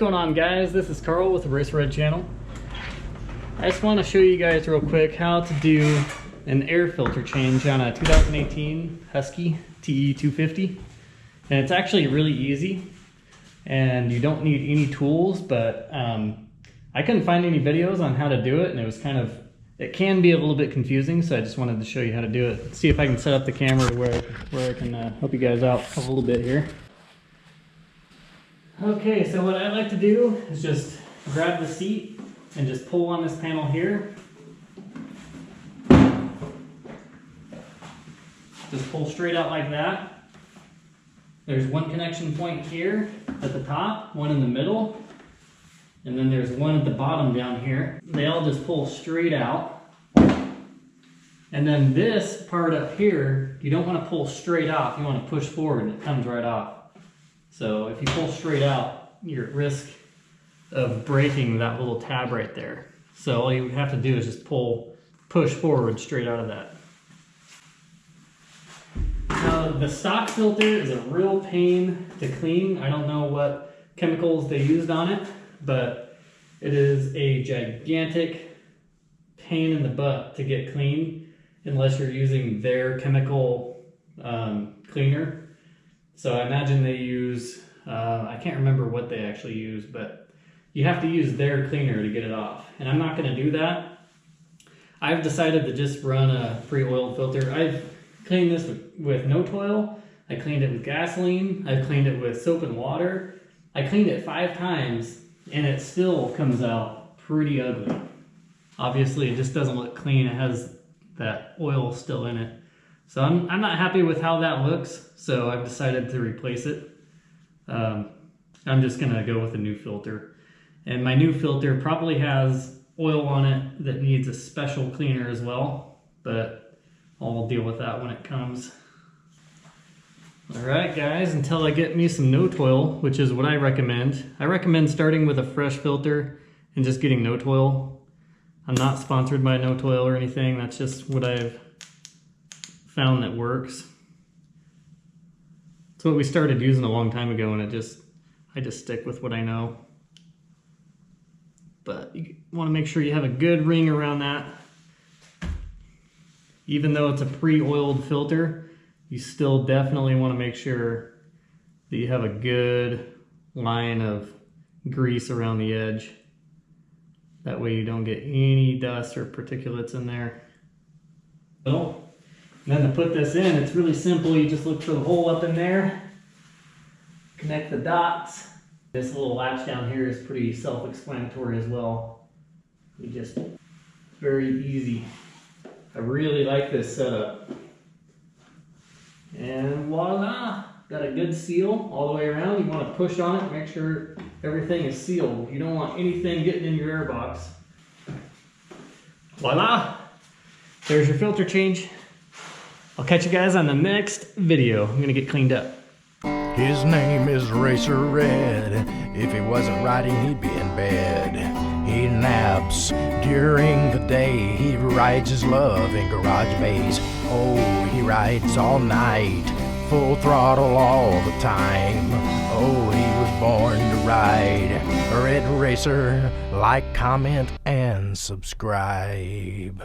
going on, guys? This is Carl with the RacerRed channel. I just want to show you guys real quick how to do an air filter change on a 2018 Husky TE250. And it's actually really easy and you don't need any tools, but I couldn't find any videos on how to do it, and it can be a little bit confusing, so I just wanted to show you how to do it. See if I can set up the camera to where I can help you guys out a little bit here. Okay, so what I like to do is just grab the seat and just pull on this panel here. Just pull straight out like that. There's one connection point here at the top, one in the middle, and then there's one at the bottom down here. They all just pull straight out. And then this part up here, you don't want to pull straight off, you want to push forward and it comes right off. So if you pull straight out, you're at risk of breaking that little tab right there. So all you have to do is just push forward straight out of that. Now the stock filter is a real pain to clean. I don't know what chemicals they used on it, but it is a gigantic pain in the butt to get clean unless you're using their chemical cleaner. So I imagine they use, I can't remember what they actually use, but you have to use their cleaner to get it off. And I'm not going to do that. I've decided to just run a pre-oiled filter. I've cleaned this with no toil. I cleaned it with gasoline. I've cleaned it with soap and water. I cleaned it 5 times and it still comes out pretty ugly. Obviously it just doesn't look clean. It has that oil still in it. So I'm not happy with how that looks, so I've decided to replace it. I'm just gonna go with a new filter. And my new filter probably has oil on it that needs a special cleaner as well, but I'll deal with that when it comes. All right, guys, until I get me some no toil, which is what I recommend. I recommend starting with a fresh filter and just getting no toil. I'm not sponsored by no toil or anything. That's just what I've found that works. It's what we started using a long time ago, and I just stick with what I know. But you want to make sure you have a good ring around that. Even though it's a pre-oiled filter, you still definitely want to make sure that you have a good line of grease around the edge. That way you don't get any dust or particulates in there. So, and then to put this in, it's really simple. You just look for the hole up in there, connect the dots. This little latch down here is pretty self-explanatory as well. Very easy. I really like this setup. And voila, got a good seal all the way around. You want to push on it, make sure everything is sealed. You don't want anything getting in your air box. Voila, there's your filter change. I'll catch you guys on the next video. I'm gonna get cleaned up. His name is RacerRed. If he wasn't riding, he'd be in bed. He naps during the day. He rides his love in garage bays. Oh, he rides all night, full throttle all the time. Oh, he was born to ride. Red Racer, like, comment, and subscribe.